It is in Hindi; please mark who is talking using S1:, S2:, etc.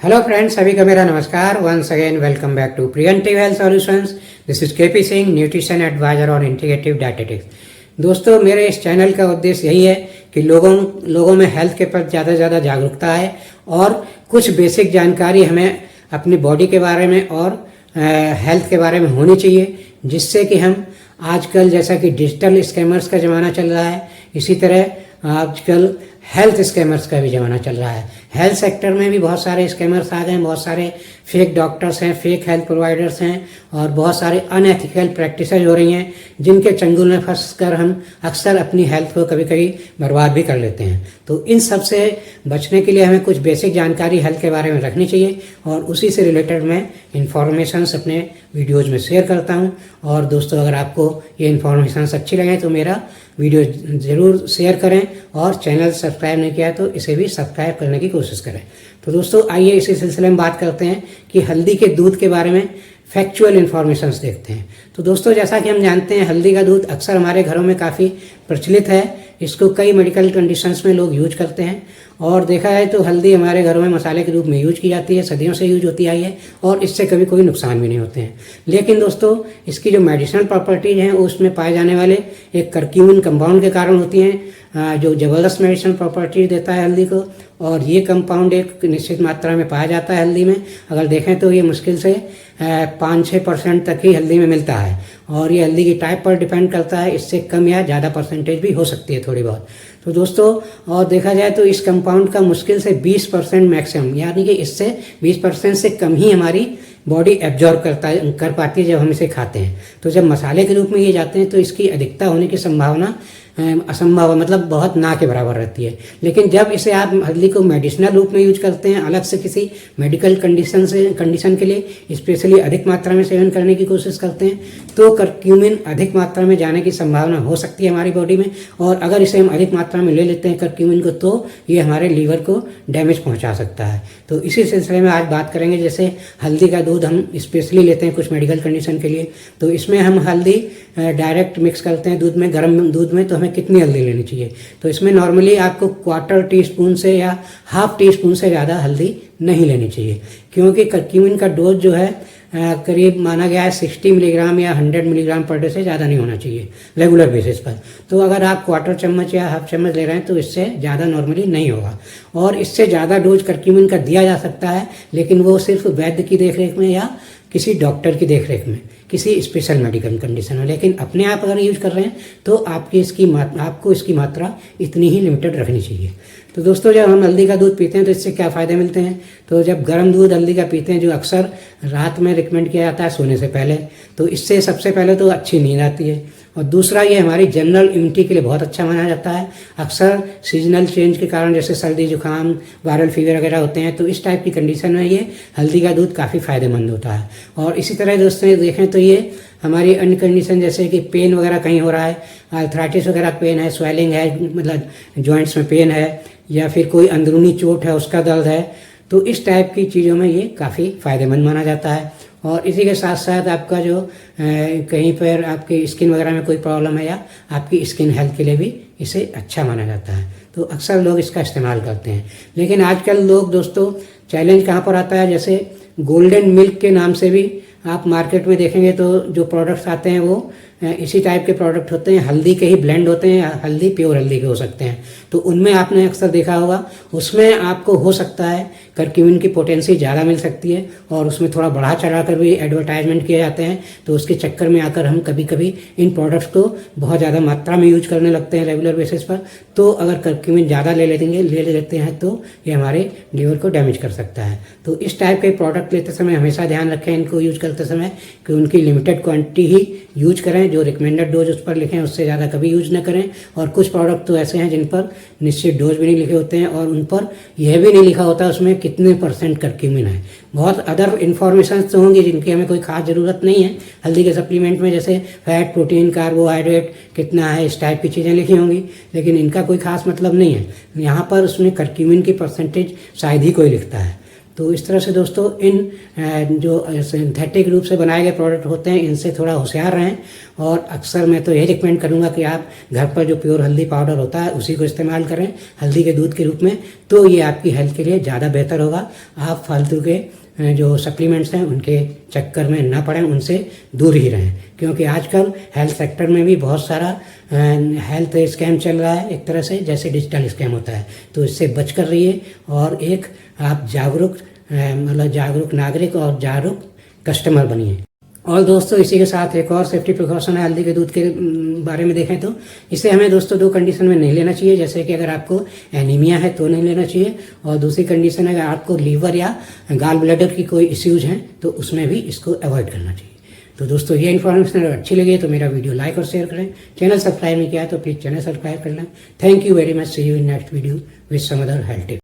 S1: हेलो फ्रेंड्स, सभी को मेरा नमस्कार। Once again welcome back to preventive health solutions. This is KP Singh, nutrition adviser और इंटीग्रेटिव डायटेटिक्स। दोस्तों, मेरे इस चैनल का उद्देश्य यही है कि लोगों में हेल्थ के प्रति ज़्यादा से ज़्यादा जागरूकता है और कुछ बेसिक जानकारी हमें अपनी बॉडी के बारे में और हेल्थ के बारे में होनी चाहिए, जिससे कि हम आजकल जैसा कि डिजिटल स्कैमर्स का ज़माना चल रहा है, इसी तरह आजकल हेल्थ स्कैमर्स का भी ज़माना चल रहा है। हेल्थ सेक्टर में भी बहुत सारे स्कैमर्स आ गए हैं, बहुत सारे फेक डॉक्टर्स हैं, फेक हेल्थ प्रोवाइडर्स हैं और बहुत सारे अनएथिकल प्रैक्टिसेज हो रही हैं, जिनके चंगुल में फंस कर हम अक्सर अपनी हेल्थ को कभी कभी बर्बाद भी कर लेते हैं। तो इन सब से बचने के लिए हमें कुछ बेसिक जानकारी हेल्थ के बारे में रखनी चाहिए और उसी से रिलेटेड मैं इन्फॉर्मेशंस अपने वीडियोज़ में शेयर करता हूँ। और दोस्तों, अगर आपको ये इन्फॉर्मेशंस अच्छी लगे तो मेरा वीडियो ज़रूर शेयर करें और चैनल सब्सक्राइब नहीं किया तो इसे भी सब्सक्राइब करने की कोशिश करें। तो दोस्तों, आइए इसी सिलसिले में बात करते हैं कि हल्दी के दूध के बारे में फैक्चुअल इन्फॉर्मेशंस देखते हैं। तो दोस्तों, जैसा कि हम जानते हैं, हल्दी का दूध अक्सर हमारे घरों में काफ़ी प्रचलित है। इसको कई मेडिकल कंडीशंस में लोग यूज करते हैं और देखा जाए तो हल्दी हमारे घरों में मसाले के रूप में यूज की जाती है, सदियों से यूज होती आई है और इससे कभी कोई नुकसान भी नहीं होते हैं। लेकिन दोस्तों, इसकी जो मेडिसिनल प्रॉपर्टीज हैं उसमें पाए जाने वाले एक करक्यूमिन कंपाउंड के कारण होती हैं, जो ज़बरदस्त मेडिसिनल प्रॉपर्टीज देता है हल्दी को। और ये कंपाउंड एक निश्चित मात्रा में पाया जाता है हल्दी में। अगर देखें तो ये मुश्किल से 5-6% तक ही हल्दी में मिलता है और ये हल्दी की टाइप पर डिपेंड करता है, इससे कम या ज़्यादा परसेंटेज भी हो सकती है थोड़ी बहुत। तो दोस्तों, और देखा जाए तो इस कंपाउंड का मुश्किल से 20% मैक्सिमम, यानी कि इससे 20% से कम ही हमारी बॉडी एब्जॉर्ब कर पाती है जब हम इसे खाते हैं। तो जब मसाले के रूप में ये जाते हैं तो इसकी अधिकता होने की संभावना असंभव है, मतलब बहुत ना के बराबर रहती है। लेकिन जब इसे आप हल्दी को मेडिसिनल रूप में यूज करते हैं, अलग से किसी मेडिकल कंडीशन के लिए स्पेशली अधिक मात्रा में सेवन करने की कोशिश करते हैं, तो करक्यूमिन अधिक मात्रा में जाने की संभावना हो सकती है हमारी बॉडी में। और अगर इसे हम अधिक मात्रा में ले लेते हैं करक्यूमिन को, तो ये हमारे लीवर को डैमेज पहुँचा सकता है। तो इसी सिलसिले में आज बात करेंगे। जैसे हल्दी का दूध हम स्पेशली लेते हैं कुछ मेडिकल कंडीशन के लिए, तो इसमें हम हल्दी डायरेक्ट मिक्स करते हैं दूध में, गर्म दूध में। तो हमें कितनी हल्दी लेनी चाहिए? तो इसमें नॉर्मली आपको 1/4 टीस्पून से या 1/2 टीस्पून से ज़्यादा हल्दी नहीं लेनी चाहिए, क्योंकि करक्यूमिन का डोज जो है करीब माना गया है 60 मिलीग्राम या 100 मिलीग्राम पर डे से ज़्यादा नहीं होना चाहिए रेगुलर बेसिस पर। तो अगर आप 1/4 चम्मच या 1/2 चम्मच ले रहे हैं तो इससे ज़्यादा नॉर्मली नहीं होगा। और इससे ज़्यादा डोज करक्यूमिन का दिया जा सकता है, लेकिन वो सिर्फ वैद्य की देखरेख में या किसी डॉक्टर की देखरेख में, किसी स्पेशल मेडिकल कंडीशन में। लेकिन अपने आप अगर यूज कर रहे हैं तो आपको इसकी मात्रा इतनी ही लिमिटेड रखनी चाहिए। तो दोस्तों, जब हम हल्दी का दूध पीते हैं तो इससे क्या फ़ायदे मिलते हैं? तो जब गर्म दूध हल्दी का पीते हैं, जो अक्सर रात में रिकमेंड किया जाता है सोने से पहले, तो इससे सबसे पहले तो अच्छी नींद आती है और दूसरा ये हमारी जनरल इम्यूनिटी के लिए बहुत अच्छा माना जाता है। अक्सर सीजनल चेंज के कारण जैसे सर्दी जुकाम, वायरल फीवर वगैरह होते हैं, तो इस टाइप की कंडीशन में ये हल्दी का दूध काफ़ी फ़ायदेमंद होता है। और इसी तरह दोस्तों देखें तो ये हमारी अन्य कंडीशन जैसे कि पेन वगैरह कहीं हो रहा है, आर्थराइटिस वगैरह पेन है, स्वेलिंग है, मतलब जॉइंट्स में पेन है, या फिर कोई अंदरूनी चोट है उसका दर्द है, तो इस टाइप की चीज़ों में ये काफ़ी फ़ायदेमंद माना जाता है। और इसी के साथ साथ आपका जो कहीं पर आपकी स्किन वगैरह में कोई प्रॉब्लम है या आपकी स्किन हेल्थ के लिए भी इसे अच्छा माना जाता है। तो अक्सर लोग इसका इस्तेमाल करते हैं। लेकिन आजकल लोग दोस्तों, चैलेंज कहाँ पर आता है? जैसे गोल्डन मिल्क के नाम से भी आप मार्केट में देखेंगे तो जो प्रोडक्ट्स आते हैं वो इसी टाइप के प्रोडक्ट होते हैं, हल्दी के ही ब्लेंड होते हैं, हल्दी प्योर हल्दी के हो सकते हैं। तो उनमें आपने अक्सर देखा होगा, उसमें आपको हो सकता है करक्यूमिन की पोटेंसी ज़्यादा मिल सकती है और उसमें थोड़ा बढ़ा चढ़ा कर भी एडवर्टाइजमेंट किए जाते हैं। तो उसके चक्कर में आकर हम कभी कभी इन प्रोडक्ट्स को बहुत ज़्यादा मात्रा में यूज करने लगते हैं रेगुलर बेसिस पर। तो अगर करक्यूमिन ज़्यादा ले लेते हैं तो ये हमारे लीवर को डैमेज कर सकता है। तो इस टाइप के प्रोडक्ट लेते समय हमेशा ध्यान रखें इनको यूज करते समय कि उनकी लिमिटेड क्वांटिटी ही यूज करें, जो रिकमेंडेड डोज उस पर लिखे हैं उससे ज़्यादा कभी यूज न करें। और कुछ प्रोडक्ट तो ऐसे हैं जिन पर निश्चित डोज भी नहीं लिखे होते हैं और उन पर यह भी नहीं लिखा होता उसमें कितने % करक्यूमिन है। बहुत अदर इन्फॉर्मेशन तो होंगी जिनकी हमें कोई खास ज़रूरत नहीं है हल्दी के सप्लीमेंट में, जैसे फैट, प्रोटीन, कार्बोहाइड्रेट कितना है, इस टाइप की चीज़ें लिखी होंगी, लेकिन इनका कोई खास मतलब नहीं है। यहाँ पर उसमें करक्यूमिन की परसेंटेज शायद ही कोई लिखता है। तो इस तरह से दोस्तों, इन जो सिंथेटिक रूप से बनाए गए प्रोडक्ट होते हैं इनसे थोड़ा होशियार रहें। और अक्सर मैं तो यही रिकमेंड करूंगा कि आप घर पर जो प्योर हल्दी पाउडर होता है उसी को इस्तेमाल करें हल्दी के दूध के रूप में, तो ये आपकी हेल्थ के लिए ज़्यादा बेहतर होगा। आप फालतू के जो सप्लीमेंट्स हैं उनके चक्कर में ना पड़ें, उनसे दूर ही रहें, क्योंकि आजकल हेल्थ सेक्टर में भी बहुत सारा हेल्थ स्कैम चल रहा है, एक तरह से जैसे डिजिटल स्कैम होता है। तो इससे बचकर रहिए और एक आप जागरूक जागरूक नागरिक और जागरूक कस्टमर बनिए। और दोस्तों इसी के साथ एक और सेफ्टी प्रिकॉशन है हल्दी के दूध के बारे में देखें तो इसे हमें दोस्तों 2 कंडीशन में नहीं लेना चाहिए। जैसे कि अगर आपको एनीमिया है तो नहीं लेना चाहिए, और दूसरी कंडीशन अगर आपको लीवर या गाल ब्लैडर की कोई इश्यूज हैं तो उसमें भी इसको अवॉइड करना चाहिए। तो दोस्तों ये इन्फॉर्मेशन अगर अच्छी लगी तो मेरा वीडियो लाइक और शेयर करें। चैनल सब्सक्राइब नहीं किया तो प्लीज़ चैनल सब्सक्राइब कर लें। Thank you very much. See you in next video with some other health tip.